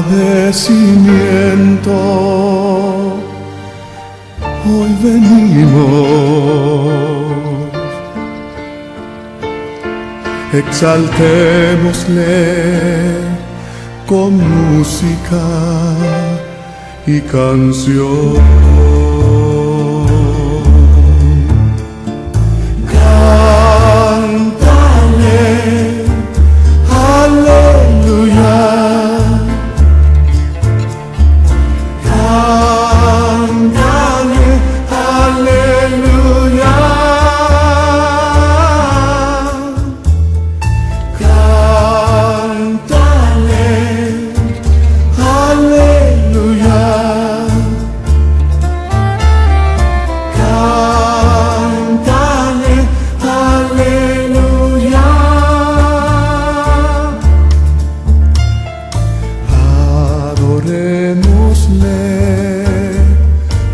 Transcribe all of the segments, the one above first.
agradecimiento hoy venimos, exaltémosle con música y canción.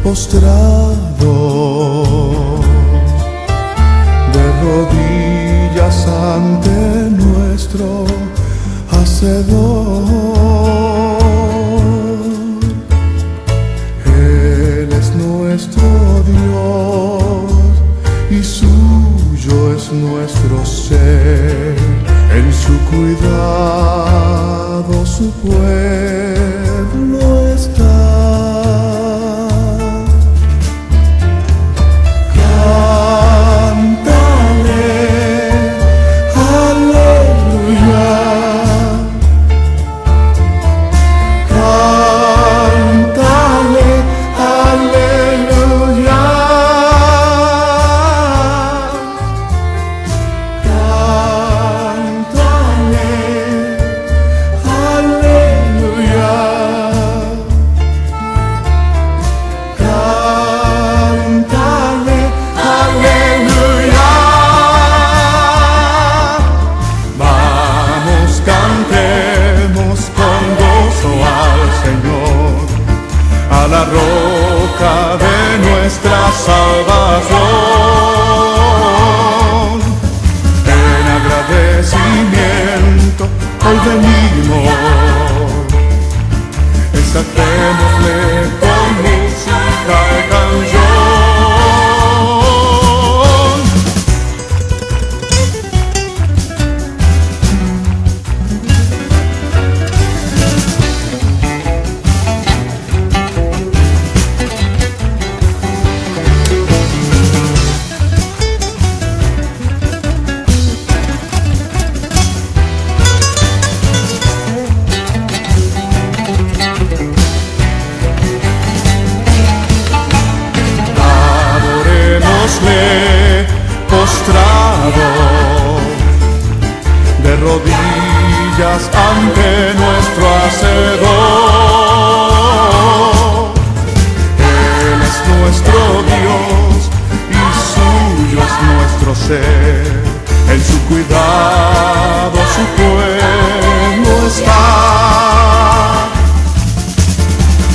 Postrados de rodillas ante nuestro Hacedor. Él es nuestro Dios y suyo es nuestro ser. En su cuidado su pueblo está. La roca de nuestra salvación. En agradecimiento hoy venimos, exaltémosle con música y canción. Postrado de rodillas ante nuestro Hacedor. Él es nuestro Dios y suyo es nuestro ser. En su cuidado su pueblo está.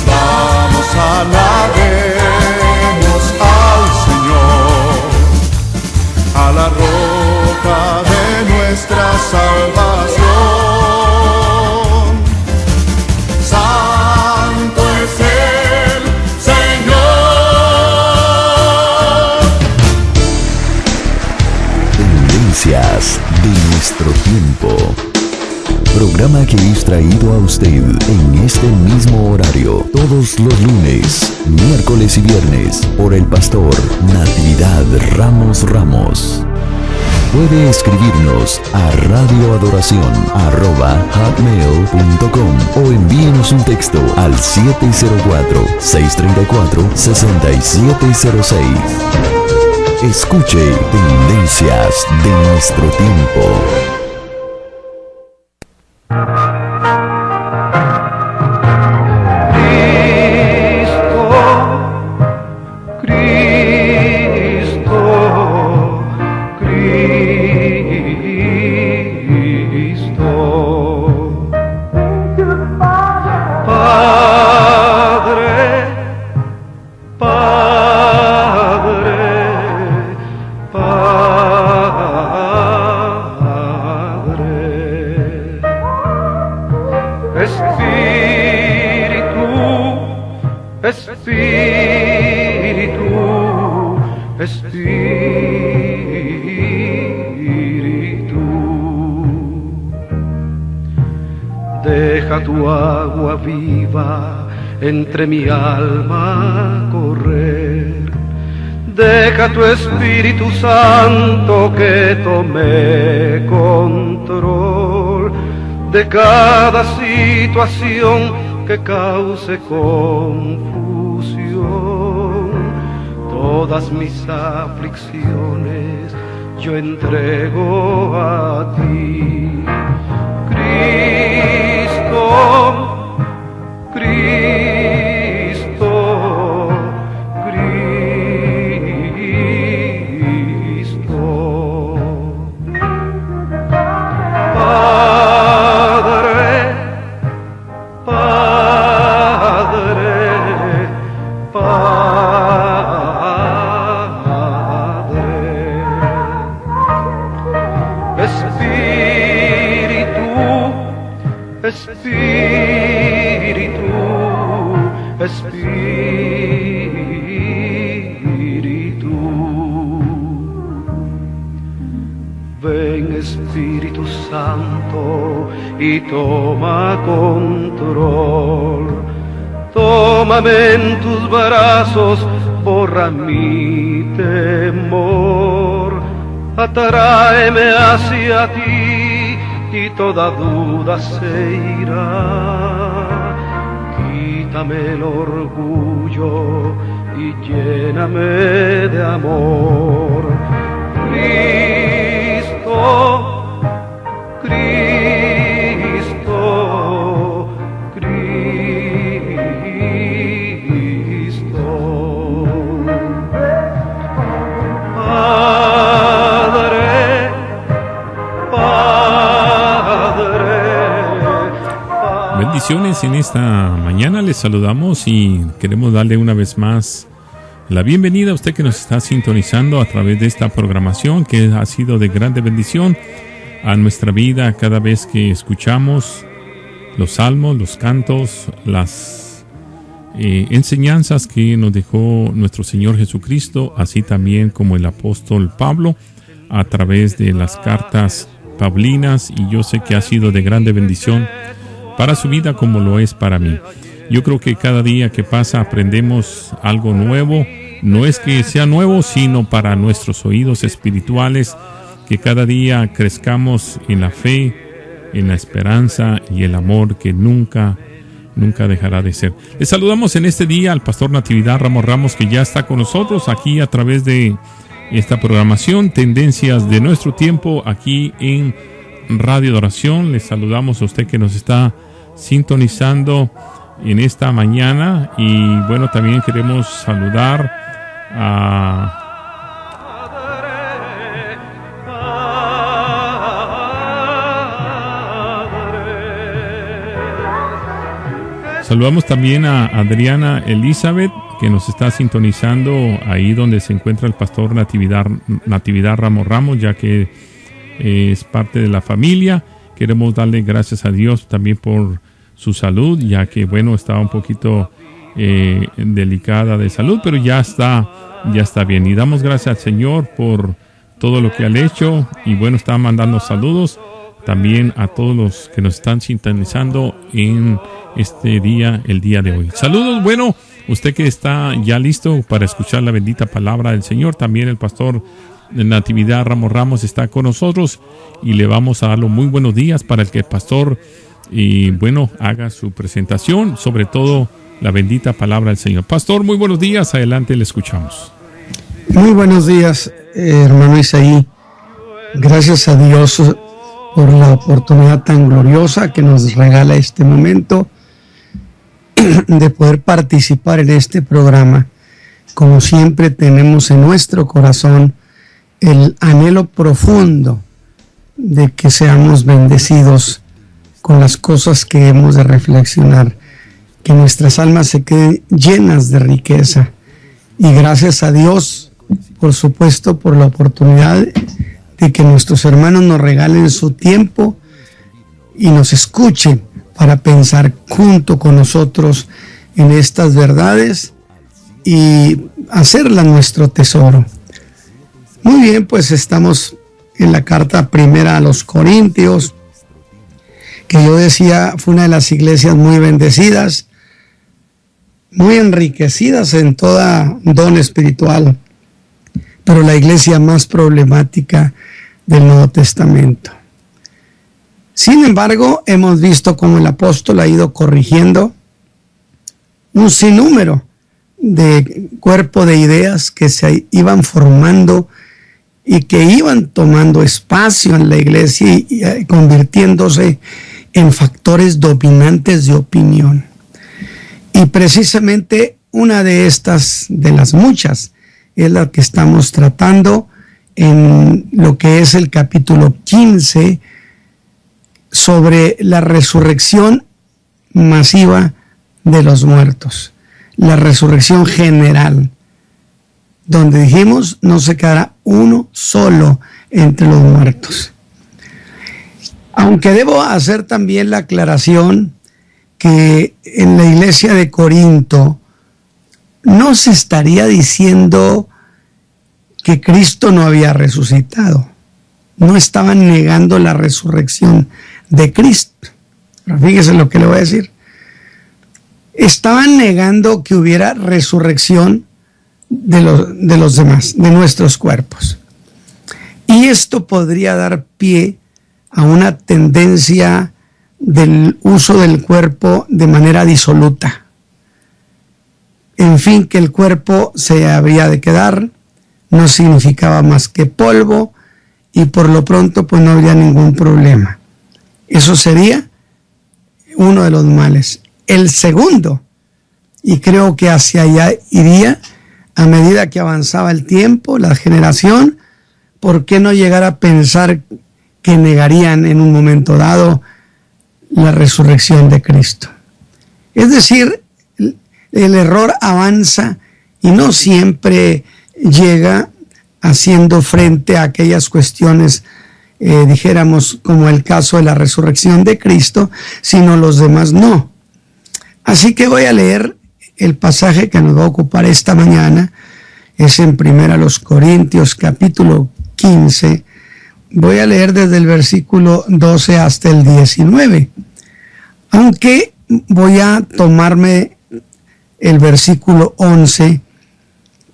Vamos a alabemos al Señor, a la roca de nuestra salvación. Santo es el Señor. Tendencias de nuestro tiempo. Programa que es traído a usted en este mismo horario todos los lunes, miércoles y viernes por el pastor Natividad Ramos. Puede escribirnos a radioadoración@hotmail.com o envíenos un texto al 704-634-6706. Escuche Tendencias de nuestro tiempo. Espíritu Deja tu agua viva entre mi alma correr. Deja tu Espíritu Santo que tome control de cada situación que cause confusión. Todas mis aflicciones yo entrego a ti, Cristo, Cristo, Cristo. Padre, Padre, Padre. Espíritu, Espíritu, Espíritu. Ven Espíritu Santo y toma control. Tómame en tus brazos, borra mi temor. Atráeme hacia ti y toda duda se irá. Quítame el orgullo y lléname de amor. Cristo, Cristo, Cristo. Padre, Padre. Bendiciones en esta mañana, les saludamos y queremos darle una vez más la bienvenida a usted que nos está sintonizando a través de esta programación que ha sido de grande bendición a nuestra vida cada vez que escuchamos los salmos, los cantos, las enseñanzas que nos dejó nuestro Señor Jesucristo, así también como el apóstol Pablo a través de las cartas paulinas, y yo sé que ha sido de grande bendición para su vida como lo es para mí. Yo creo que cada día que pasa aprendemos algo nuevo. No es que sea nuevo, sino para nuestros oídos espirituales, que cada día crezcamos en la fe, en la esperanza y el amor que nunca dejará de ser. Les saludamos en este día al pastor Natividad Ramos Ramos, que ya está con nosotros aquí a través de esta programación, Tendencias de Nuestro Tiempo, aquí en Radio de Oración. Les saludamos a usted que nos está sintonizando en esta mañana, y bueno, también queremos saludar saludamos también a Adriana Elizabeth, que nos está sintonizando ahí donde se encuentra el pastor Natividad Ramos Ramos, ya que es parte de la familia. Queremos darle gracias a Dios también por su salud, ya que bueno, estaba un poquito delicada de salud, pero ya está bien, y damos gracias al Señor por todo lo que ha hecho. Y bueno, está mandando saludos también a todos los que nos están sintonizando en este día, el día de hoy. Saludos, bueno, usted que está ya listo para escuchar la bendita palabra del Señor. También el pastor de Natividad Ramos Ramos está con nosotros, y le vamos a dar los muy buenos días para el que el pastor haga su presentación, sobre todo la bendita palabra del Señor. Pastor, muy buenos días, adelante, le escuchamos. Muy buenos días, hermano Isaí. Gracias a Dios por la oportunidad tan gloriosa que nos regala este momento de poder participar en este programa. Como siempre, tenemos en nuestro corazón el anhelo profundo de que seamos bendecidos con las cosas que hemos de reflexionar, que nuestras almas se queden llenas de riqueza. Y gracias a Dios, por supuesto, por la oportunidad de que nuestros hermanos nos regalen su tiempo y nos escuchen para pensar junto con nosotros en estas verdades y hacerlas nuestro tesoro. Muy bien, pues estamos en la carta primera a los Corintios, que yo decía fue una de las iglesias muy bendecidas, muy enriquecidas en toda don espiritual, pero la iglesia más problemática del Nuevo Testamento. Sin embargo, hemos visto cómo el apóstol ha ido corrigiendo un sinnúmero de cuerpo de ideas que se iban formando y que iban tomando espacio en la iglesia y convirtiéndose en factores dominantes de opinión. Y precisamente una de estas, de las muchas, es la que estamos tratando en lo que es el capítulo 15 sobre la resurrección masiva de los muertos, la resurrección general, donde dijimos no se quedará uno solo entre los muertos. Aunque debo hacer también la aclaración que en la iglesia de Corinto no se estaría diciendo que Cristo no había resucitado. No estaban negando la resurrección de Cristo. Pero fíjese lo que le voy a decir. Estaban negando que hubiera resurrección de los demás, de nuestros cuerpos. Y esto podría dar pie a una tendencia del uso del cuerpo de manera disoluta. En fin, que el cuerpo se habría de quedar, no significaba más que polvo y por lo pronto pues no habría ningún problema. Eso sería uno de los males. El segundo, y creo que hacia allá iría a medida que avanzaba el tiempo, la generación, ¿por qué no llegar a pensar que negarían en un momento dado la resurrección de Cristo? Es decir, el error avanza y no siempre llega haciendo frente a aquellas cuestiones, dijéramos, como el caso de la resurrección de Cristo, sino los demás no. Así que voy a leer el pasaje que nos va a ocupar esta mañana, es en 1 Corintios capítulo 15, voy a leer desde el versículo 12 hasta el 19, aunque voy a tomarme el versículo 11,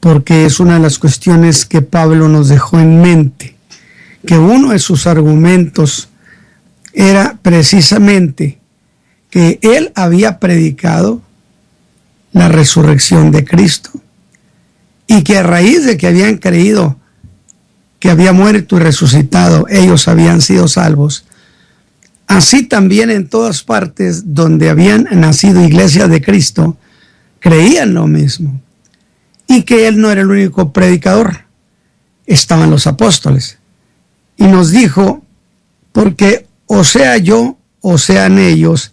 porque es una de las cuestiones que Pablo nos dejó en mente, que uno de sus argumentos era precisamente que él había predicado la resurrección de Cristo y que a raíz de que habían creído que había muerto y resucitado, ellos habían sido salvos. Así también en todas partes donde habían nacido iglesias de Cristo, creían lo mismo. Y que él no era el único predicador, estaban los apóstoles. Y nos dijo, porque o sea yo o sean ellos,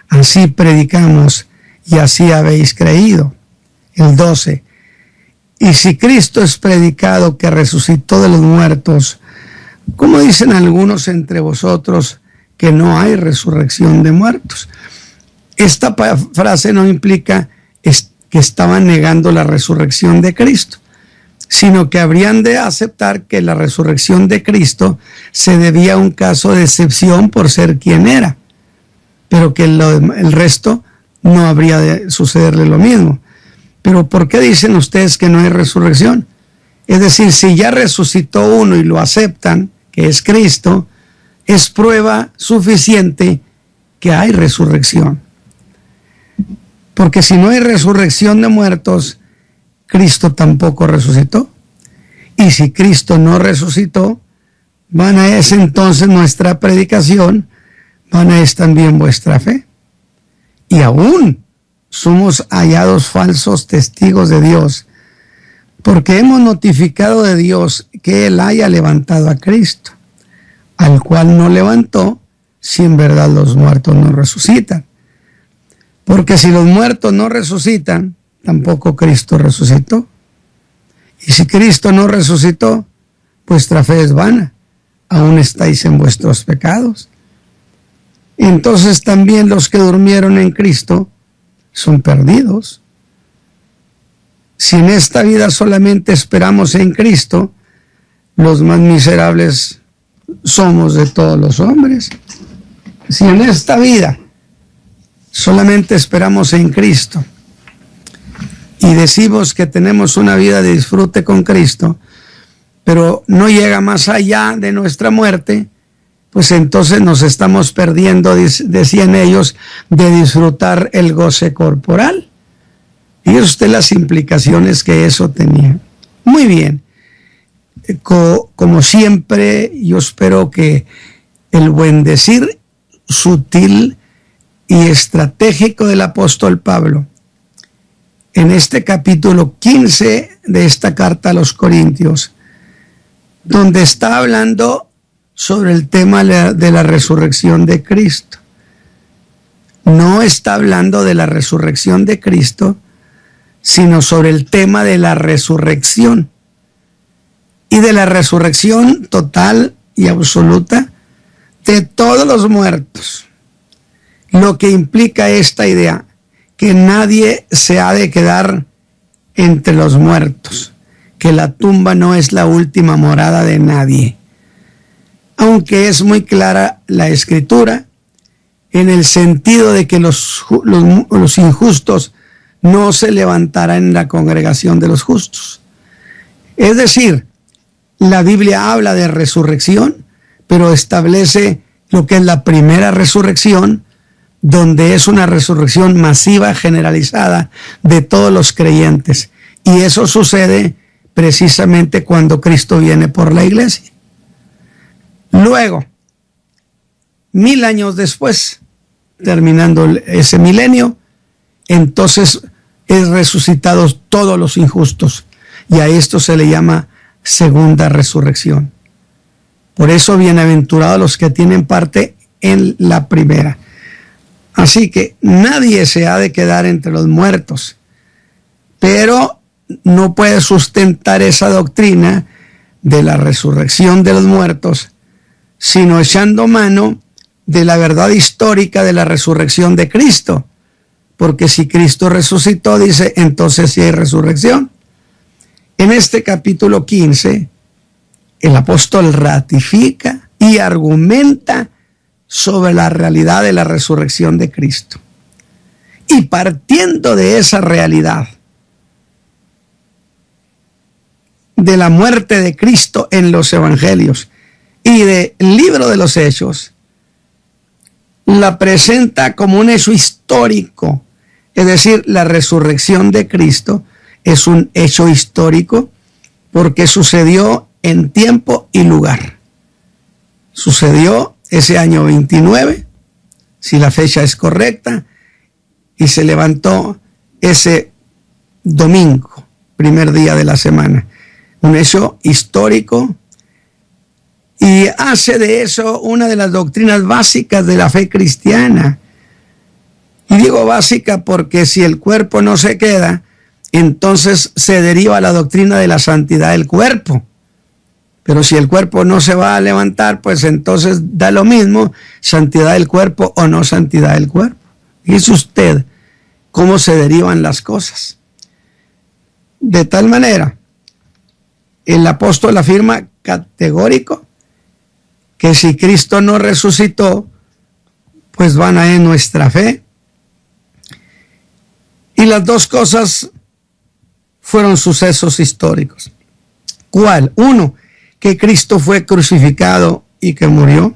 así predicamos y así habéis creído. El 12. Y si Cristo es predicado que resucitó de los muertos, ¿cómo dicen algunos entre vosotros que no hay resurrección de muertos? Esta frase no implica que estaban negando la resurrección de Cristo, sino que habrían de aceptar que la resurrección de Cristo se debía a un caso de excepción por ser quien era, pero que el resto no habría de sucederle lo mismo. Pero ¿por qué dicen ustedes que no hay resurrección? Es decir, si ya resucitó uno y lo aceptan, que es Cristo, es prueba suficiente que hay resurrección. Porque si no hay resurrección de muertos, Cristo tampoco resucitó. Y si Cristo no resucitó, vana es entonces nuestra predicación, vana es también vuestra fe. Y aún somos hallados falsos testigos de Dios, porque hemos notificado de Dios que Él haya levantado a Cristo, al cual no levantó, si en verdad los muertos no resucitan. Porque si los muertos no resucitan, tampoco Cristo resucitó. Y si Cristo no resucitó, vuestra fe es vana, aún estáis en vuestros pecados. Entonces también los que durmieron en Cristo son perdidos. Si en esta vida solamente esperamos en Cristo, los más miserables somos de todos los hombres. Si en esta vida solamente esperamos en Cristo y decimos que tenemos una vida de disfrute con Cristo, pero no llega más allá de nuestra muerte, pues entonces nos estamos perdiendo, decían ellos, de disfrutar el goce corporal. Y usted las implicaciones que eso tenía. Muy bien. Como siempre, yo espero que el buen decir sutil y estratégico del apóstol Pablo en este capítulo 15 de esta carta a los Corintios, donde está hablando sobre el tema de la resurrección de Cristo. No está hablando de la resurrección de Cristo, sino sobre el tema de la resurrección y de la resurrección total y absoluta de todos los muertos. Lo que implica esta idea, que nadie se ha de quedar entre los muertos, que la tumba no es la última morada de nadie. Aunque es muy clara la Escritura en el sentido de que los injustos no se levantarán en la congregación de los justos. Es decir, la Biblia habla de resurrección, pero establece lo que es la primera resurrección, donde es una resurrección masiva, generalizada de todos los creyentes. Y eso sucede precisamente cuando Cristo viene por la iglesia. Luego, 1000 años después, terminando ese milenio, entonces es resucitados todos los injustos. Y a esto se le llama segunda resurrección. Por eso, bienaventurados los que tienen parte en la primera. Así que nadie se ha de quedar entre los muertos, pero no puede sustentar esa doctrina de la resurrección de los muertos, sino echando mano de la verdad histórica de la resurrección de Cristo. Porque si Cristo resucitó, dice, entonces sí hay resurrección. En este capítulo 15, el apóstol ratifica y argumenta sobre la realidad de la resurrección de Cristo. Y partiendo de esa realidad, de la muerte de Cristo en los evangelios y del libro de los Hechos, la presenta como un hecho histórico. Es decir, la resurrección de Cristo es un hecho histórico porque sucedió en tiempo y lugar. Sucedió ese año 29, si la fecha es correcta, y se levantó ese domingo, primer día de la semana. Un hecho histórico, y hace de eso una de las doctrinas básicas de la fe cristiana. Y digo básica porque si el cuerpo no se queda, entonces se deriva la doctrina de la santidad del cuerpo. Pero si el cuerpo no se va a levantar, pues entonces da lo mismo santidad del cuerpo o no santidad del cuerpo. Fíjese usted cómo se derivan las cosas. De tal manera, el apóstol afirma categórico que si Cristo no resucitó, pues vana es nuestra fe. Y las dos cosas fueron sucesos históricos. ¿Cuál? Uno, que Cristo fue crucificado y que murió.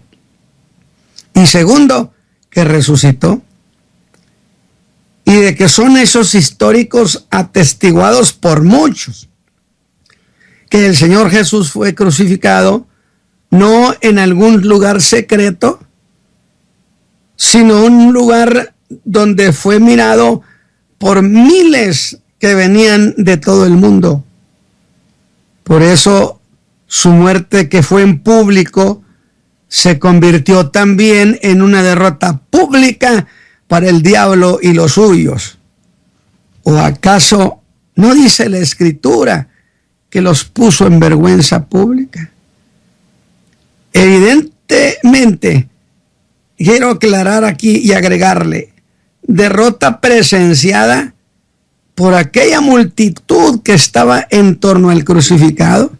Y segundo, que resucitó. Y de que son esos históricos atestiguados por muchos. Que el Señor Jesús fue crucificado no en algún lugar secreto, sino un lugar donde fue mirado por miles que venían de todo el mundo. Por eso su muerte, que fue en público, se convirtió también en una derrota pública para el diablo y los suyos. ¿O acaso no dice la Escritura que los puso en vergüenza pública? Evidentemente, quiero aclarar aquí y agregarle, derrota presenciada por aquella multitud que estaba en torno al crucificado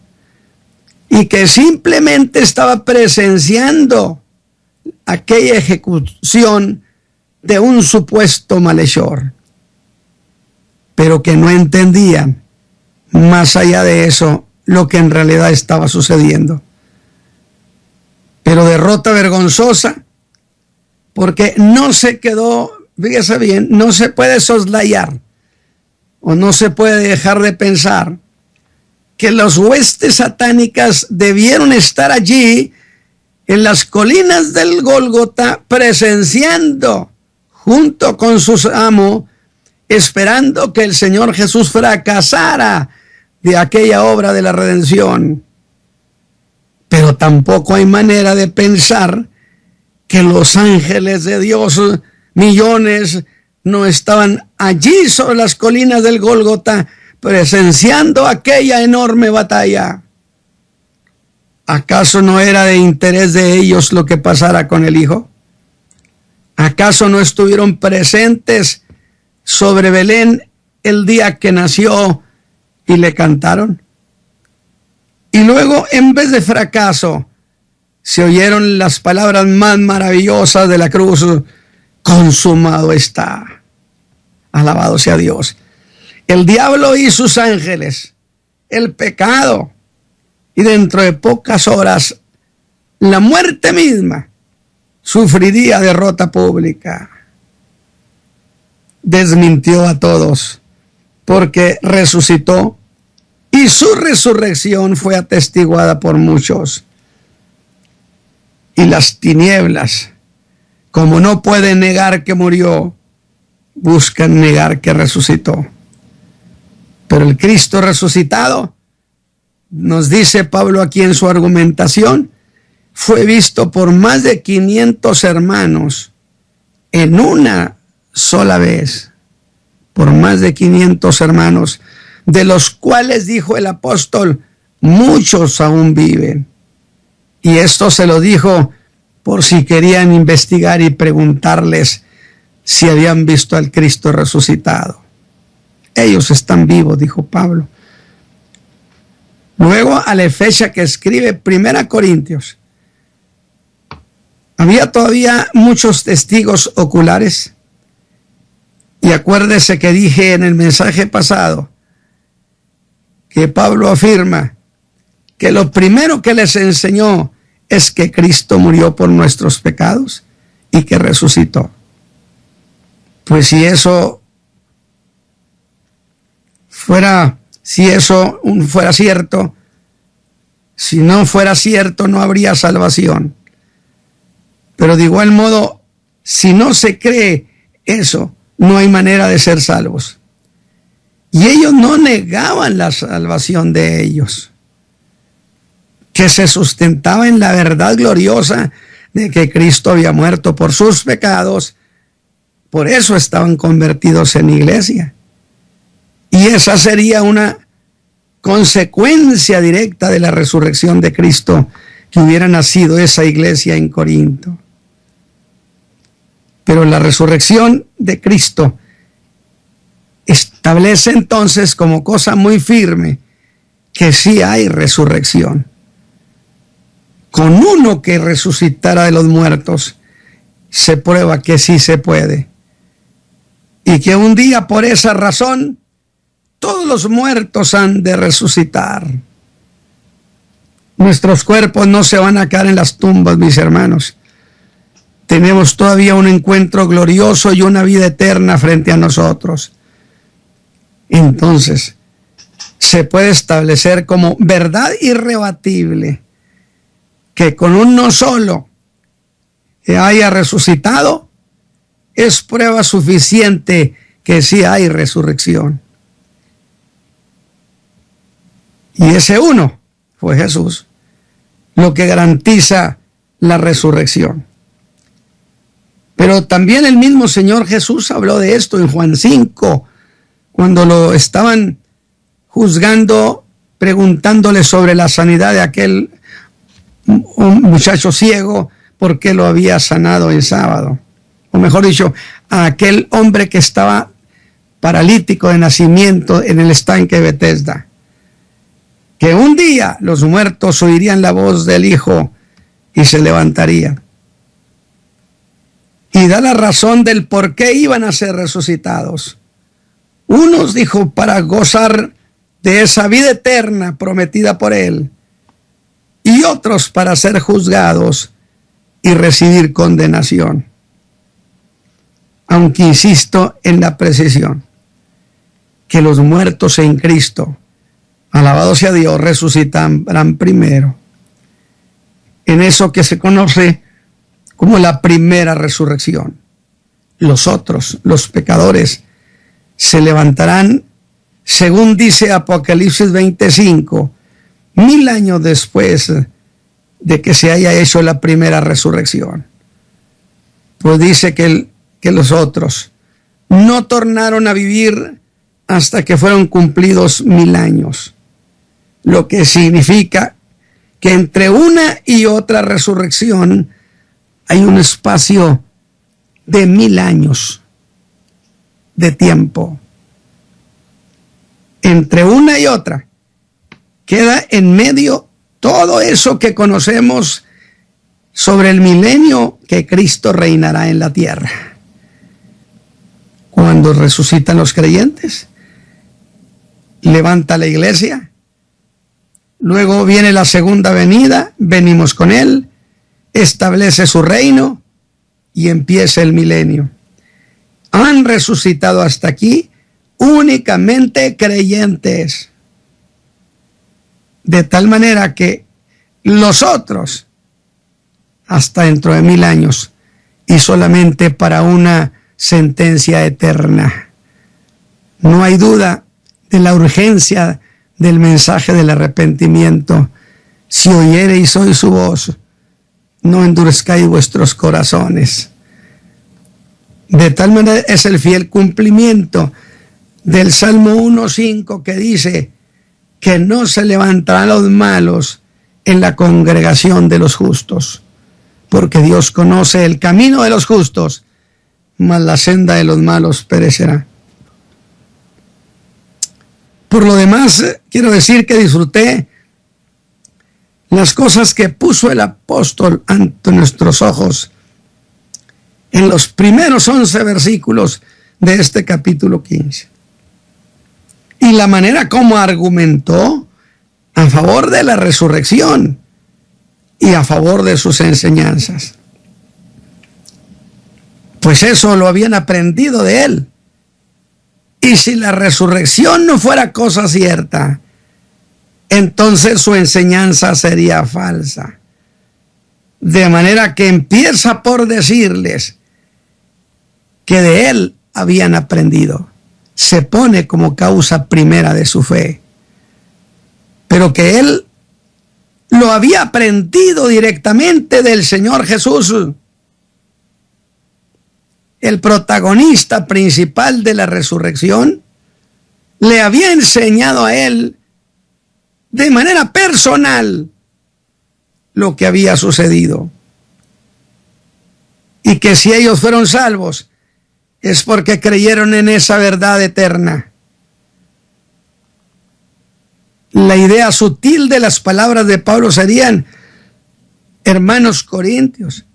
y que simplemente estaba presenciando aquella ejecución de un supuesto malhechor, pero que no entendían más allá de eso lo que en realidad estaba sucediendo. Pero derrota vergonzosa, porque no se quedó, fíjese bien, no se puede soslayar o no se puede dejar de pensar que las huestes satánicas debieron estar allí en las colinas del Gólgota presenciando junto con su amo, esperando que el Señor Jesús fracasara de aquella obra de la redención. Pero tampoco hay manera de pensar que los ángeles de Dios, millones, no estaban allí sobre las colinas del Gólgota presenciando aquella enorme batalla. ¿Acaso no era de interés de ellos lo que pasara con el Hijo? ¿Acaso no estuvieron presentes sobre Belén el día que nació y le cantaron? Y luego, en vez de fracaso, se oyeron las palabras más maravillosas de la cruz: consumado está. Alabado sea Dios. El diablo y sus ángeles, el pecado, y dentro de pocas horas la muerte misma sufriría derrota pública. Desmintió a todos porque resucitó, y su resurrección fue atestiguada por muchos. Y las tinieblas, como no pueden negar que murió, buscan negar que resucitó. Pero el Cristo resucitado, nos dice Pablo aquí en su argumentación, fue visto por más de 500 hermanos en una sola vez. Por más de 500 hermanos, de los cuales, dijo el apóstol, muchos aún viven. Y esto se lo dijo por si querían investigar y preguntarles si habían visto al Cristo resucitado. Ellos están vivos, dijo Pablo. Luego, a la fecha que escribe 1 Corintios, había todavía muchos testigos oculares. Y acuérdese que dije en el mensaje pasado que Pablo afirma que lo primero que les enseñó es que Cristo murió por nuestros pecados y que resucitó. Pues si eso fuera cierto, si no fuera cierto, no habría salvación. Pero de igual modo, si no se cree eso, no hay manera de ser salvos. Y ellos no negaban la salvación de ellos, que se sustentaba en la verdad gloriosa de que Cristo había muerto por sus pecados. Por eso estaban convertidos en iglesia. Y esa sería una consecuencia directa de la resurrección de Cristo, que hubiera nacido esa iglesia en Corinto. Pero la resurrección de Cristo establece entonces como cosa muy firme que sí hay resurrección. Con uno que resucitara de los muertos, se prueba que sí se puede. Y que un día, por esa razón, todos los muertos han de resucitar. Nuestros cuerpos no se van a quedar en las tumbas, mis hermanos. Tenemos todavía un encuentro glorioso y una vida eterna frente a nosotros. Entonces, se puede establecer como verdad irrebatible que con uno solo que haya resucitado es prueba suficiente que sí hay resurrección. Y ese uno fue Jesús, lo que garantiza la resurrección. Pero también el mismo Señor Jesús habló de esto en Juan 5, cuando lo estaban juzgando, preguntándole sobre la sanidad de aquel muchacho ciego, por qué lo había sanado en sábado. O mejor dicho, a aquel hombre que estaba paralítico de nacimiento en el estanque de Betesda. Que un día los muertos oirían la voz del Hijo y se levantarían. y da la razón del por qué iban a ser resucitados. Unos, dijo, para gozar de esa vida eterna prometida por Él, y otros para ser juzgados y recibir condenación. Aunque insisto en la precisión, que los muertos en Cristo, alabado sea Dios, resucitarán primero. En eso que se conoce como la primera resurrección. Los otros, los pecadores, se levantarán, según dice Apocalipsis 25, 1000 años después de que se haya hecho la primera resurrección. Pues dice que los otros no tornaron a vivir hasta que fueron cumplidos 1000 años. Lo que significa que entre una y otra resurrección hay un espacio de 1000 años de tiempo. Entre una y otra queda en medio todo eso que conocemos sobre el milenio que Cristo reinará en la tierra. Cuando resucitan los creyentes, levanta la iglesia, luego viene la segunda venida, venimos con Él, establece su reino y empieza el milenio. Han resucitado hasta aquí únicamente creyentes, de tal manera que los otros hasta dentro de 1000 años y solamente para una sentencia eterna. No hay duda de la urgencia del mensaje del arrepentimiento. Si oyereis hoy su voz, no endurezcáis vuestros corazones. De tal manera es el fiel cumplimiento del Salmo 1:5 que dice que no se levantarán los malos en la congregación de los justos, porque Dios conoce el camino de los justos, mas la senda de los malos perecerá. Por lo demás, quiero decir que disfruté las cosas que puso el apóstol ante nuestros ojos en los primeros 11 versículos de este capítulo 15. Y la manera como argumentó a favor de la resurrección y a favor de sus enseñanzas. Pues eso lo habían aprendido de él. Y si la resurrección no fuera cosa cierta, entonces su enseñanza sería falsa. De manera que empieza por decirles que de él habían aprendido. Se pone como causa primera de su fe. Pero que él lo había aprendido directamente del Señor Jesús, el protagonista principal de la resurrección. Le había enseñado a él de manera personal lo que había sucedido. Y que si ellos fueron salvos, es porque creyeron en esa verdad eterna. La idea sutil de las palabras de Pablo serían: hermanos corintios,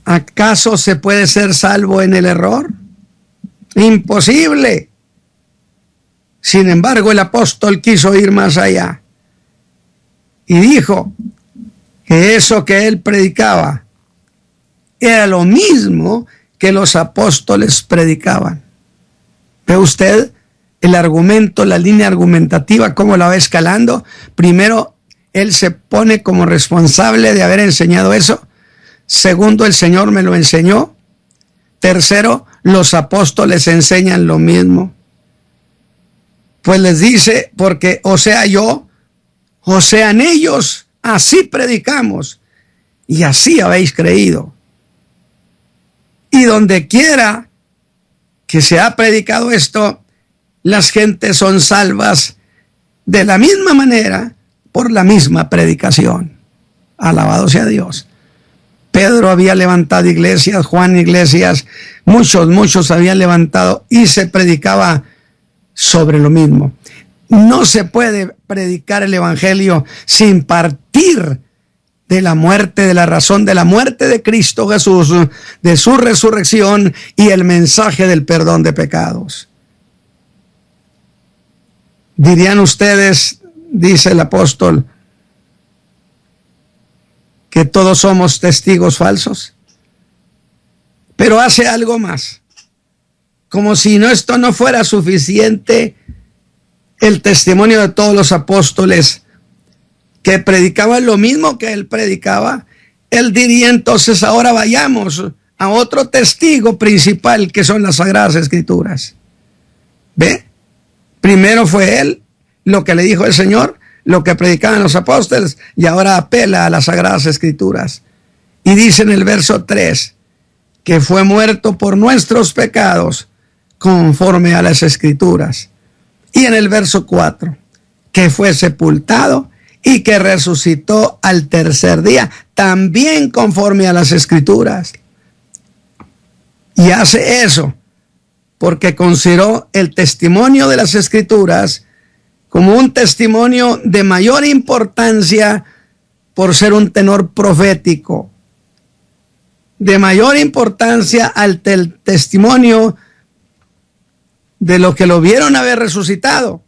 ¿acaso se puede ser salvo en el error? Imposible. Sin embargo, el apóstol quiso ir más allá y dijo que eso que él predicaba era lo mismo que los apóstoles predicaban. ¿Ve usted el argumento, la línea argumentativa, cómo la va escalando? Primero, él se pone como responsable de haber enseñado eso. Segundo, el Señor me lo enseñó. Tercero, los apóstoles enseñan lo mismo. Pues les dice, porque o sea yo, o sean ellos, así predicamos y así habéis creído. Y donde quiera que se ha predicado esto, las gentes son salvas de la misma manera por la misma predicación. Alabado sea Dios. Pedro había levantado iglesias, Juan iglesias, muchos habían levantado y se predicaba sobre lo mismo. No se puede predicar el evangelio sin partir de la muerte, de la razón de la muerte de Cristo Jesús, de su resurrección y el mensaje del perdón de pecados. Dirían ustedes, dice el apóstol, que todos somos testigos falsos, pero hace algo más. Como si esto no fuera suficiente, el testimonio de todos los apóstoles que predicaban lo mismo que él predicaba, él diría entonces: ahora vayamos a otro testigo principal, que son las Sagradas Escrituras. ¿Ve? Primero fue él, lo que le dijo el Señor, lo que predicaban los apóstoles, y ahora apela a las Sagradas Escrituras. Y dice en el verso 3, que fue muerto por nuestros pecados, conforme a las Escrituras. Y en el verso 4, que fue sepultado y que resucitó al tercer día, también conforme a las Escrituras. Y hace eso porque consideró el testimonio de las Escrituras como un testimonio de mayor importancia por ser un tenor profético, de mayor importancia al testimonio de lo que lo vieron haber resucitado.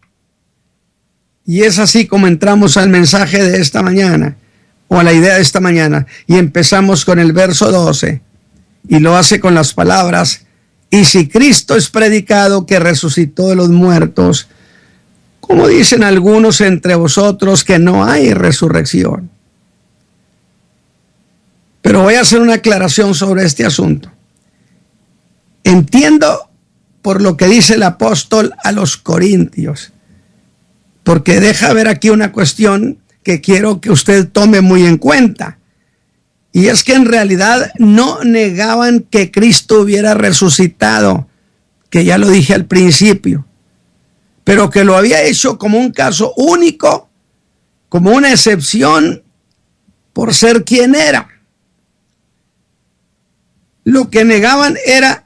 Y es así como entramos al mensaje de esta mañana, o a la idea de esta mañana, y empezamos con el verso 12, y lo hace con las palabras: y si Cristo es predicado que resucitó de los muertos, ¿cómo dicen algunos entre vosotros que no hay resurrección? Pero voy a hacer una aclaración sobre este asunto. Entiendo por lo que dice el apóstol a los Corintios, porque deja ver aquí una cuestión que quiero que usted tome muy en cuenta. Y es que en realidad no negaban que Cristo hubiera resucitado, que ya lo dije al principio, pero que lo había hecho como un caso único, como una excepción, por ser quien era. Lo que negaban era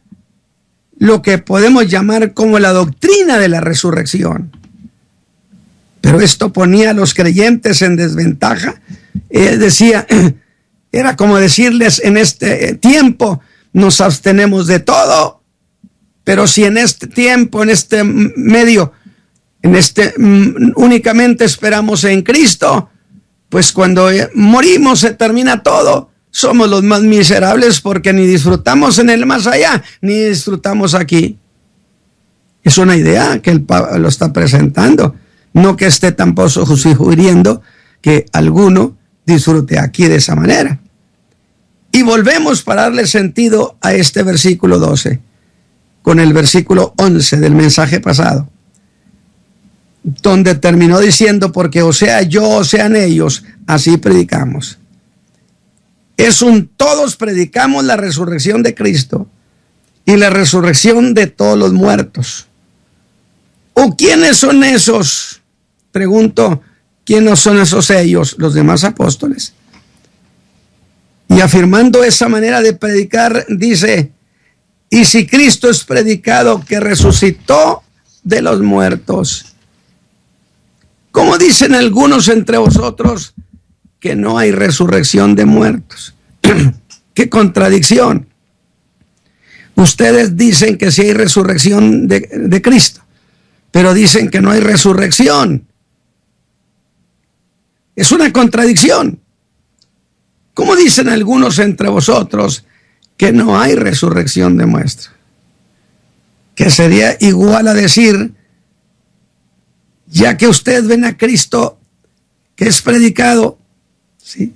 lo que podemos llamar como la doctrina de la resurrección. Pero esto ponía a los creyentes en desventaja. Decía, era como decirles: en este tiempo nos abstenemos de todo, pero si en este tiempo, en este medio, únicamente esperamos en Cristo, pues cuando morimos se termina todo. Somos los más miserables porque ni disfrutamos en el más allá, ni disfrutamos aquí. Es una idea que el Pablo lo está presentando. No que esté tampoco sugiriendo que alguno disfrute aquí de esa manera. Y volvemos para darle sentido a este versículo 12, con el versículo 11 del mensaje pasado, donde terminó diciendo: porque o sea yo o sean ellos, así predicamos. Todos predicamos la resurrección de Cristo y la resurrección de todos los muertos. ¿O quiénes son esos? Pregunto, ¿quiénes son esos ellos? Los demás apóstoles. Y afirmando esa manera de predicar, dice: y si Cristo es predicado que resucitó de los muertos, ¿cómo dicen algunos entre vosotros que no hay resurrección de muertos? ¡Qué contradicción! Ustedes dicen que sí hay resurrección de Cristo, pero dicen que no hay resurrección. Es una contradicción. ¿Cómo dicen algunos entre vosotros que no hay resurrección de muertos? Que sería igual a decir: ya que ustedes ven a Cristo que es predicado, ¿sí?,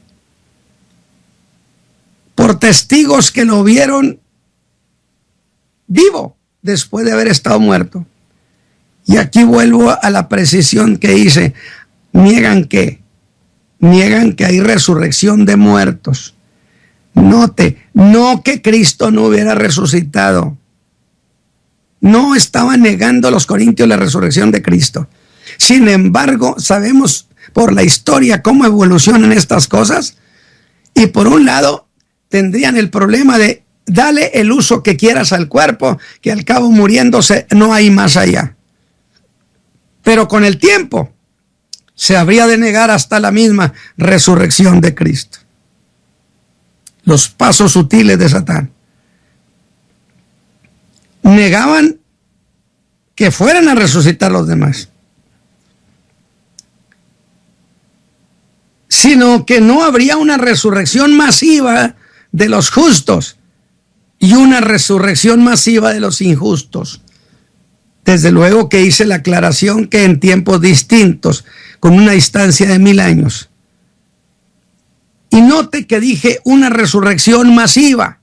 por testigos que lo vieron vivo después de haber estado muerto. Y aquí vuelvo a la precisión que hice: niegan que hay resurrección de muertos. Note, no que Cristo no hubiera resucitado. No estaban negando a los corintios la resurrección de Cristo. Sin embargo, sabemos por la historia cómo evolucionan estas cosas. Y por un lado, tendrían el problema de: dale el uso que quieras al cuerpo, que al cabo muriéndose no hay más allá. Pero con el tiempo se habría de negar hasta la misma resurrección de Cristo. los pasos sutiles de Satán. Negaban que fueran a resucitar los demás, sino que no habría una resurrección masiva de los justos y una resurrección masiva de los injustos. Desde luego que hice la aclaración que en tiempos distintos, con una distancia de 1000 años. Y note que dije una resurrección masiva.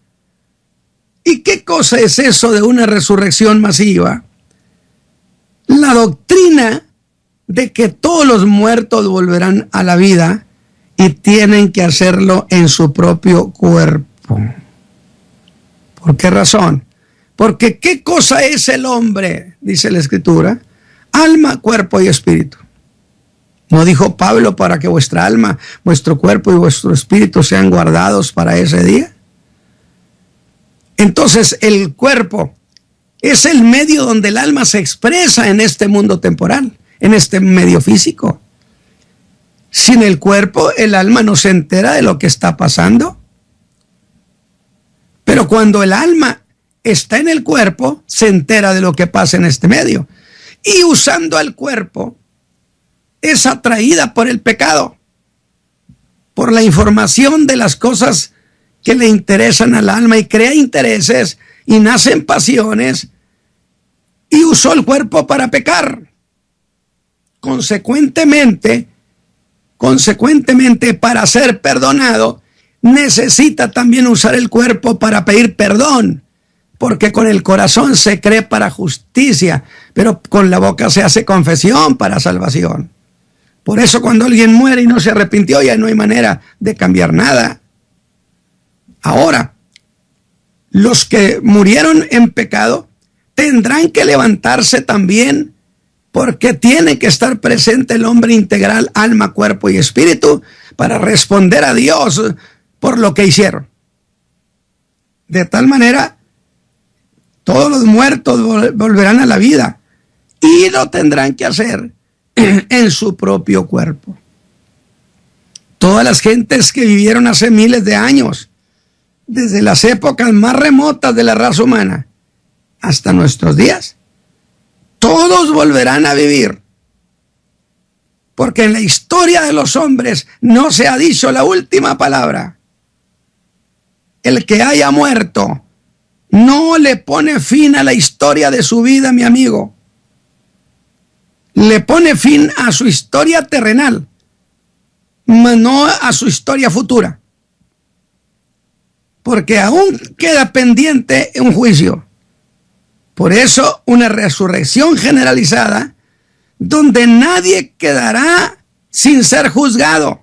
¿Y qué cosa es eso de una resurrección masiva? La doctrina de que todos los muertos volverán a la vida y tienen que hacerlo en su propio cuerpo. ¿Por qué razón? Porque ¿qué cosa es el hombre? Dice la Escritura: alma, cuerpo y espíritu. ¿No dijo Pablo para que vuestra alma, vuestro cuerpo y vuestro espíritu sean guardados para ese día? Entonces el cuerpo es el medio donde el alma se expresa en este mundo temporal, en este medio físico. Sin el cuerpo, el alma no se entera de lo que está pasando. Pero cuando el alma está en el cuerpo, se entera de lo que pasa en este medio. Y usando el cuerpo, es atraída por el pecado, por la información de las cosas que le interesan al alma, y crea intereses y nacen pasiones, y usó el cuerpo para pecar. Consecuentemente, para ser perdonado, necesita también usar el cuerpo para pedir perdón, porque con el corazón se cree para justicia, pero con la boca se hace confesión para salvación. Por eso cuando alguien muere y no se arrepintió, ya no hay manera de cambiar nada. Ahora, los que murieron en pecado tendrán que levantarse también, porque tiene que estar presente el hombre integral, alma, cuerpo y espíritu, para responder a Dios por lo que hicieron. De tal manera, todos los muertos volverán a la vida y lo tendrán que hacer en su propio cuerpo. Todas las gentes que vivieron hace miles de años, desde las épocas más remotas de la raza humana hasta nuestros días, todos volverán a vivir, porque en la historia de los hombres no se ha dicho la última palabra. El que haya muerto no le pone fin a la historia de su vida, mi amigo. Le pone fin a su historia terrenal, mas no a su historia futura, porque aún queda pendiente un juicio. Por eso, una resurrección generalizada, donde nadie quedará sin ser juzgado,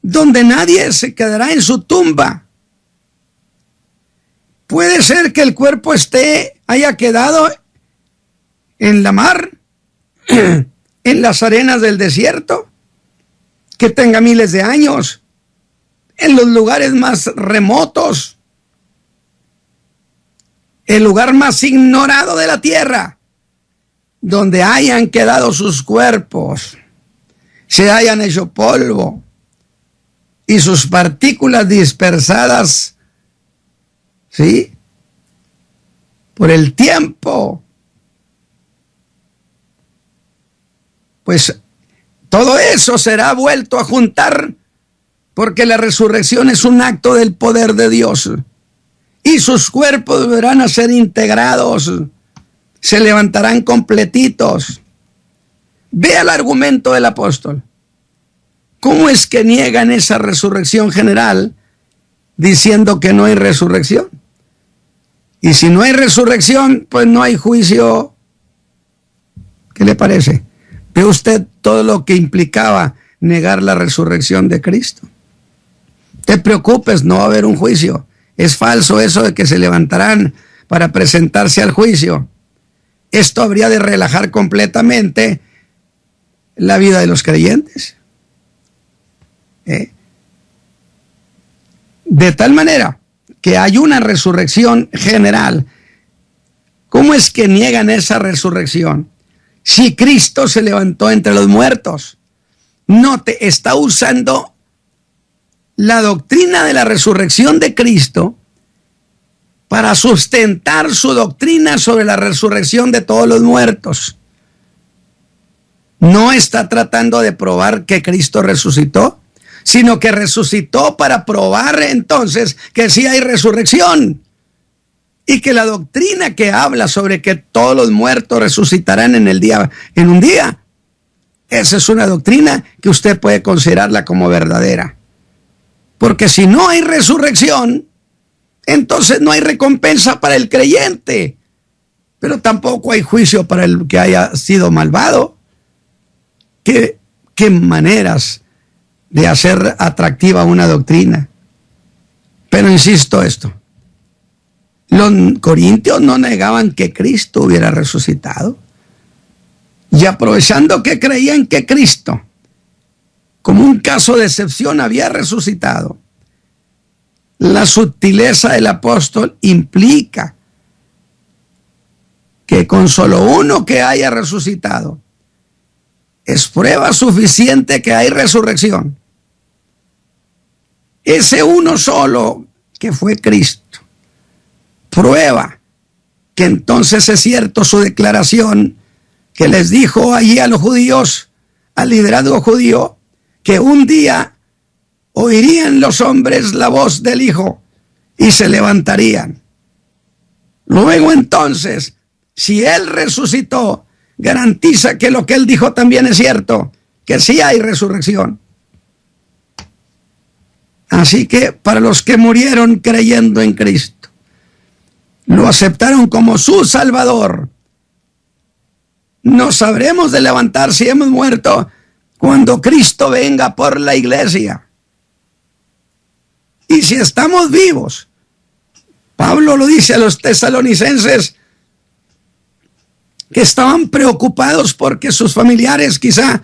donde nadie se quedará en su tumba. Puede ser que el cuerpo haya quedado en la mar, en las arenas del desierto, que tenga miles de años, en los lugares más remotos, el lugar más ignorado de la tierra, donde hayan quedado sus cuerpos, se hayan hecho polvo y sus partículas dispersadas, ¿sí?, por el tiempo. Pues todo eso será vuelto a juntar, porque la resurrección es un acto del poder de Dios, y sus cuerpos deberán a ser integrados, se levantarán completitos. Vea el argumento del apóstol. ¿Cómo es que niegan esa resurrección general diciendo que no hay resurrección? Y si no hay resurrección, pues no hay juicio. ¿Qué le parece? ¿Ve usted todo lo que implicaba negar la resurrección de Cristo? No te preocupes, no va a haber un juicio. Es falso eso de que se levantarán para presentarse al juicio. Esto habría de relajar completamente la vida de los creyentes. De tal manera que hay una resurrección general. ¿Cómo es que niegan esa resurrección? Si Cristo se levantó entre los muertos. Note, está usando la doctrina de la resurrección de Cristo para sustentar su doctrina sobre la resurrección de todos los muertos. No está tratando de probar que Cristo resucitó, sino que resucitó para probar entonces que sí hay resurrección. Y que la doctrina que habla sobre que todos los muertos resucitarán en un día, esa es una doctrina que usted puede considerarla como verdadera. Porque si no hay resurrección, entonces no hay recompensa para el creyente, pero tampoco hay juicio para el que haya sido malvado. ¿Qué maneras de hacer atractiva una doctrina? Pero insisto esto. Los corintios no negaban que Cristo hubiera resucitado. Y aprovechando que creían que Cristo, como un caso de excepción, había resucitado, la sutileza del apóstol implica que con solo uno que haya resucitado es prueba suficiente que hay resurrección. Ese uno solo que fue Cristo prueba que entonces es cierto su declaración que les dijo allí a los judíos, al liderazgo judío, que un día oirían los hombres la voz del Hijo y se levantarían. Luego entonces, si Él resucitó, garantiza que lo que Él dijo también es cierto, que sí hay resurrección. Así que para los que murieron creyendo en Cristo, lo aceptaron como su Salvador, nos sabremos de levantar si hemos muerto cuando Cristo venga por la iglesia. Y si estamos vivos, Pablo lo dice a los tesalonicenses que estaban preocupados porque sus familiares, quizá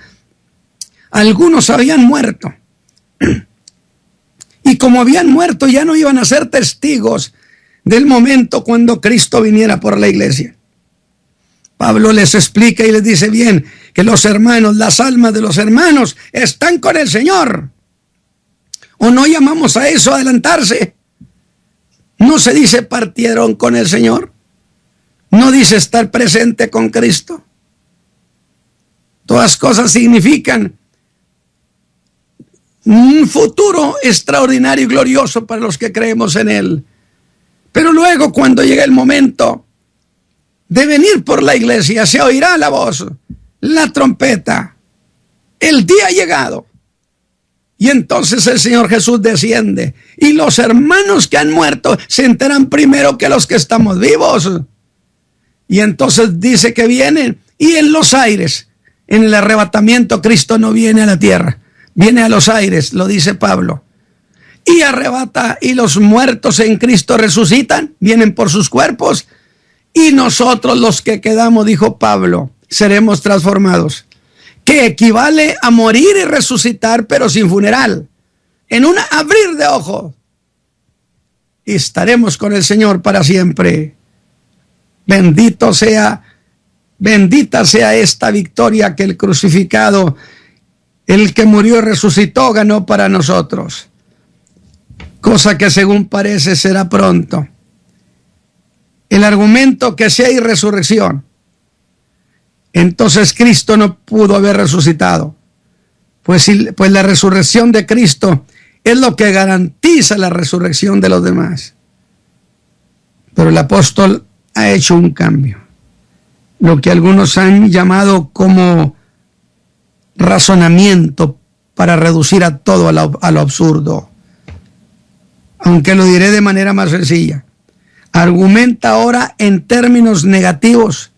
algunos habían muerto. Y como habían muerto, ya no iban a ser testigos del momento cuando Cristo viniera por la iglesia. Pablo les explica y les dice bien que los hermanos, las almas de los hermanos están con el Señor. ¿O no llamamos a eso adelantarse? ¿No se dice partieron con el Señor? ¿No dice estar presente con Cristo? Todas cosas significan un futuro extraordinario y glorioso para los que creemos en Él. Pero luego, cuando llegue el momento de venir por la iglesia, se oirá la voz, la trompeta. El día ha llegado. Y entonces el Señor Jesús desciende. Y los hermanos que han muerto se enteran primero que los que estamos vivos. Y entonces dice que vienen. Y en los aires, en el arrebatamiento, Cristo no viene a la tierra. Viene a los aires, lo dice Pablo. Y arrebata, y los muertos en Cristo resucitan, vienen por sus cuerpos, y nosotros los que quedamos, dijo Pablo, seremos transformados, que equivale a morir y resucitar, pero sin funeral, en un abrir de ojos, y estaremos con el Señor para siempre. Bendita sea esta victoria que el crucificado, el que murió y resucitó, ganó para nosotros. Cosa que según parece será pronto. El argumento que si hay resurrección, entonces Cristo no pudo haber resucitado. Pues la resurrección de Cristo es lo que garantiza la resurrección de los demás. Pero el apóstol ha hecho un cambio. Lo que algunos han llamado como razonamiento para reducir a todo a lo absurdo. Aunque lo diré de manera más sencilla. Argumenta ahora en términos negativos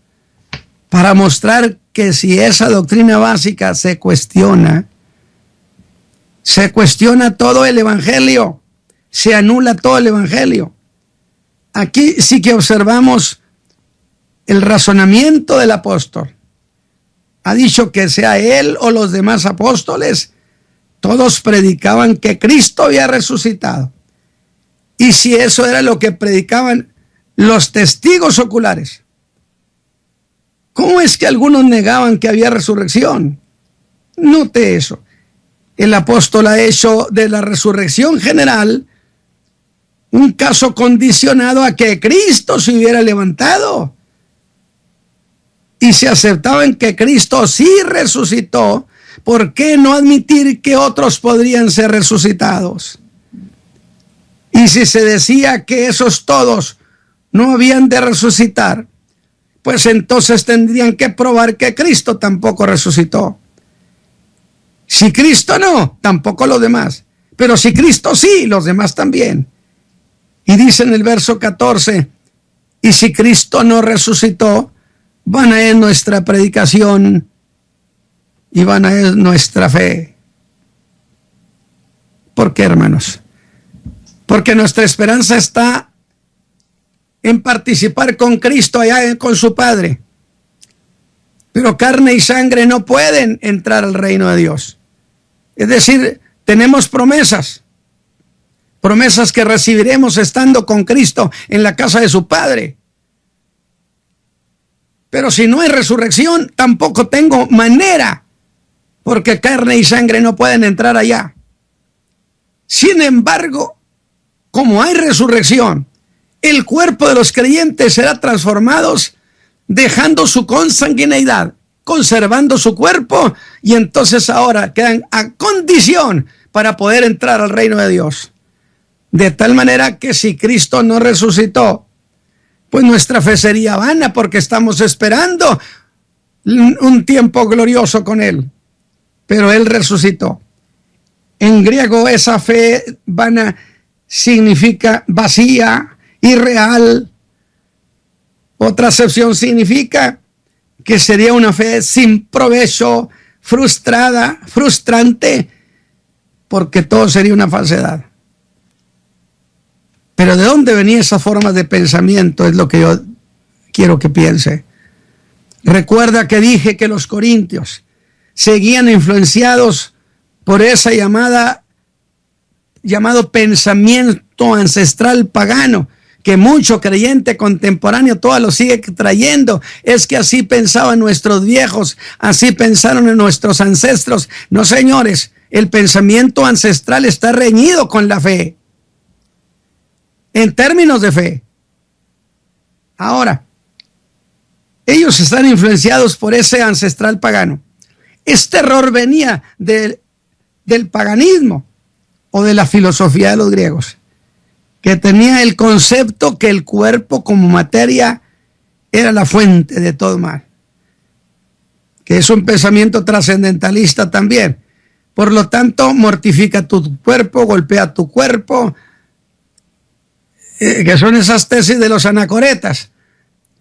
para mostrar que si esa doctrina básica se cuestiona todo el evangelio, se anula todo el evangelio. Aquí sí que observamos el razonamiento del apóstol. Ha dicho que sea él o los demás apóstoles, todos predicaban que Cristo había resucitado. Y si eso era lo que predicaban los testigos oculares, ¿cómo es que algunos negaban que había resurrección? Note eso. el apóstol ha hecho de la resurrección general un caso condicionado a que Cristo se hubiera levantado. Y si aceptaban que Cristo sí resucitó, ¿por qué no admitir que otros podrían ser resucitados? Y si se decía que esos todos no habían de resucitar, pues entonces tendrían que probar que Cristo tampoco resucitó. Si Cristo no, tampoco los demás. Pero si Cristo sí, los demás también. Y dice en el verso 14, y si Cristo no resucitó, vana es nuestra predicación y vana es nuestra fe. ¿Por qué, hermanos? Porque nuestra esperanza está en participar con Cristo allá con su Padre. Pero carne y sangre no pueden entrar al reino de Dios. Es decir, tenemos promesas que recibiremos estando con Cristo en la casa de su Padre. Pero si no hay resurrección, tampoco tengo manera, porque carne y sangre no pueden entrar allá. Sin embargo, como hay resurrección, el cuerpo de los creyentes será transformado, dejando su consanguineidad, conservando su cuerpo, y entonces ahora quedan a condición para poder entrar al reino de Dios. De tal manera que si Cristo no resucitó, pues nuestra fe sería vana, porque estamos esperando un tiempo glorioso con Él. Pero Él resucitó. En griego esa fe vana significa vacía, irreal. Otra acepción significa que sería una fe sin provecho, frustrada, frustrante, porque todo sería una falsedad. Pero ¿de dónde venía esa forma de pensamiento? Es lo que yo quiero que piense. Recuerda que dije que los corintios seguían influenciados por esa llamado pensamiento ancestral pagano, que mucho creyente contemporáneo todo lo sigue trayendo. Es que así pensaban nuestros viejos, así pensaron en nuestros ancestros. No, señores, el pensamiento ancestral está reñido con la fe, en términos de fe. Ahora, ellos están influenciados por ese ancestral pagano. Este error venía del paganismo o de la filosofía de los griegos, que tenía el concepto que el cuerpo como materia era la fuente de todo mal, que es un pensamiento trascendentalista también. Por lo tanto, mortifica tu cuerpo, golpea tu cuerpo, que son esas tesis de los anacoretas.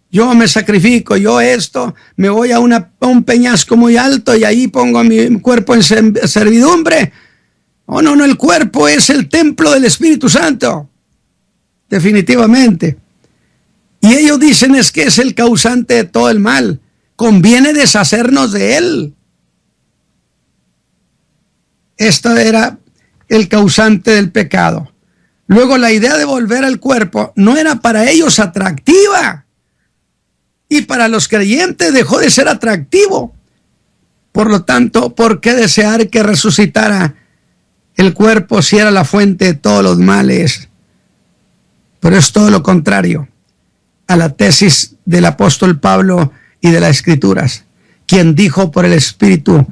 Yo me sacrifico, yo esto, me voy a un peñasco muy alto y ahí pongo mi cuerpo en servidumbre. Oh, no, el cuerpo es el templo del Espíritu Santo, definitivamente. Y ellos dicen es que es el causante de todo el mal, conviene deshacernos de él. Esto era el causante del pecado. Luego la idea de volver al cuerpo no era para ellos atractiva, y para los creyentes dejó de ser atractivo. Por lo tanto, ¿por qué desear que resucitara el cuerpo si era la fuente de todos los males? Pero es todo lo contrario a la tesis del apóstol Pablo y de las Escrituras, quien dijo por el Espíritu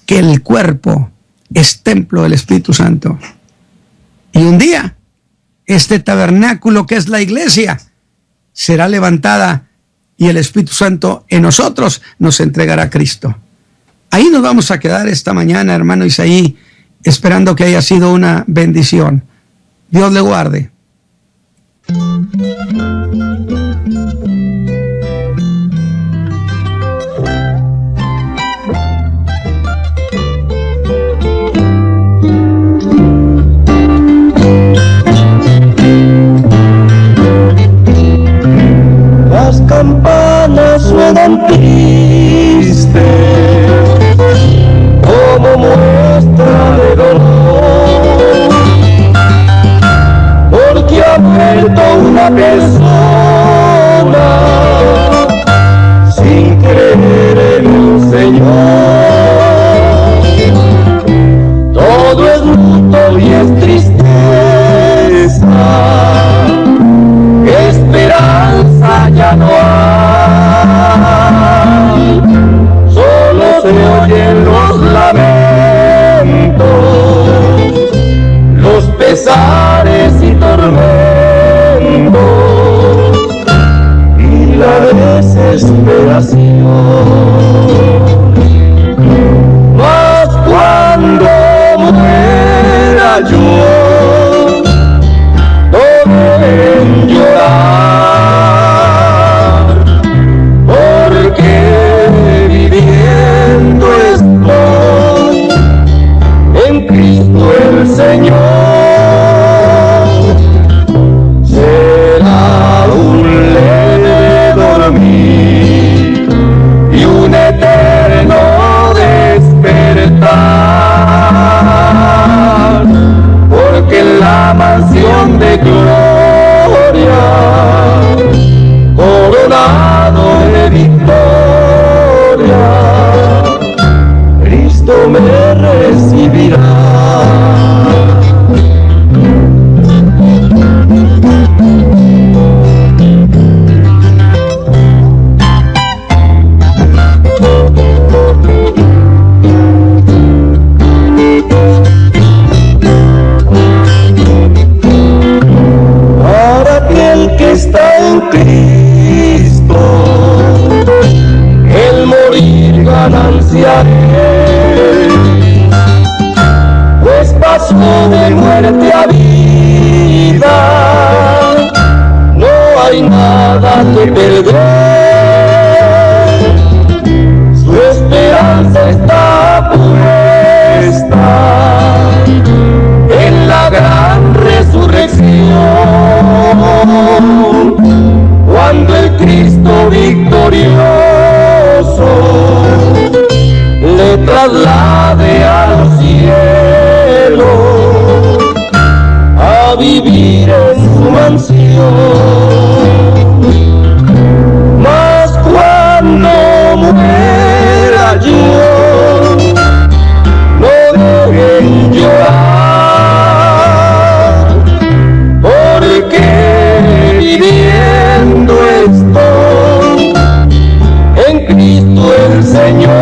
que el cuerpo es templo del Espíritu Santo. Y un día, este tabernáculo que es la iglesia será levantada y el Espíritu Santo en nosotros nos entregará a Cristo. Ahí nos vamos a quedar esta mañana, hermano Isaí, esperando que haya sido una bendición. Dios le guarde. Las campanas suenan tristes como muestra de dolor, porque ha muerto una persona sin creer en el Señor. Mas cuando muera yo, no deben llorar, porque viviendo estoy en Cristo el Señor. Será un leve dormir y un eterno despertar, porque en la mansión de gloria, coronado de victoria, Cristo me recibirá. Que está en Cristo, el morir ganancia es, pues pasó de muerte a vida, no hay nada que perder, su esperanza está puesta en la gran resurrección, cuando el Cristo victorioso le traslade a los cielos a vivir en su mansión. Mas cuando muera yo, no dejen llorar, porque viviendo estoy en Cristo el Señor.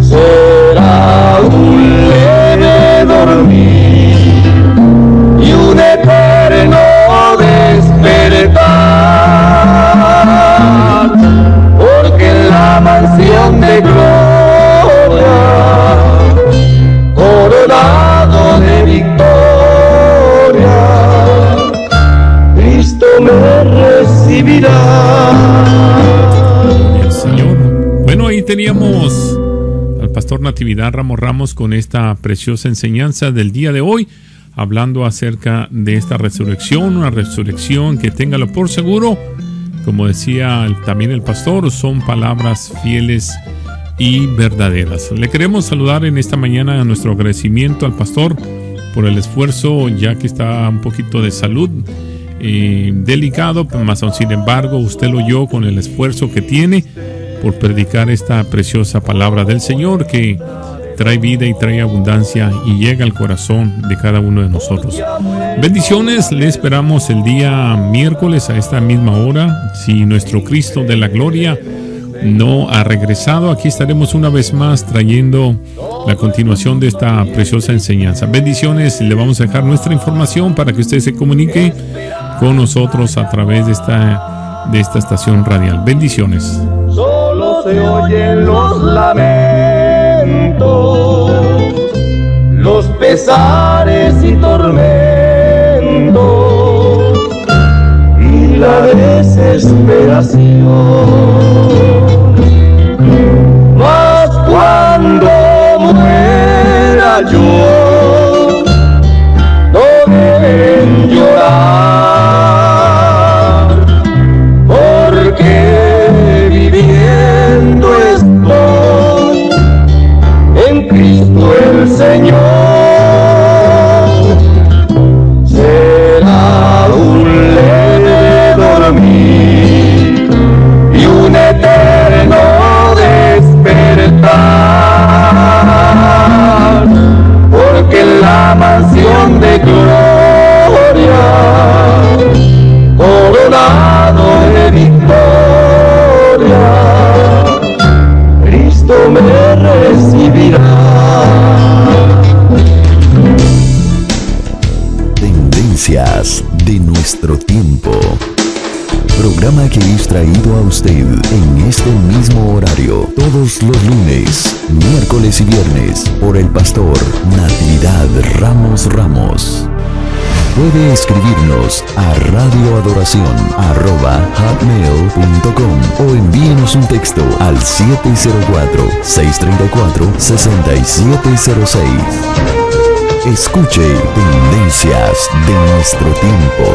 Será un leve dormir y un eterno despertar, porque en la mansión de gloria, coronado de victoria, Cristo me recibirá. El Señor. Bueno, ahí teníamos al pastor Natividad Ramos con esta preciosa enseñanza del día de hoy, hablando acerca de esta resurrección, una resurrección que téngalo por seguro. Como decía también el pastor, son palabras fieles y verdaderas. Le queremos saludar en esta mañana a nuestro agradecimiento al pastor por el esfuerzo, ya que está un poquito de salud delicado, más aún sin embargo usted lo oyó con el esfuerzo que tiene por predicar esta preciosa palabra del Señor que trae vida y trae abundancia y llega al corazón de cada uno de nosotros. Bendiciones, le esperamos el día miércoles a esta misma hora. Si nuestro Cristo de la gloria no ha regresado, aquí estaremos una vez más trayendo la continuación de esta preciosa enseñanza. Bendiciones, le vamos a dejar nuestra información para que usted se comunique con nosotros a través de esta estación radial. Bendiciones. Solo se oyen los lamentos, los pesares y tormentos y la desesperación. Mas cuando muera yo, no deben llorar, porque viviendo estoy en Cristo el Señor. Será un leve dormir y un eterno despertar, porque en la mansión de gloria, coronado de victoria, Cristo me recibirá. Tendencias de nuestro tiempo. Programa que es traído a usted en este mismo horario todos los lunes, miércoles y viernes por el pastor Natividad Ramos. Puede escribirnos a radioadoración@hotmail.com o envíenos un texto al 704-634-6706. Escuche Tendencias de nuestro tiempo.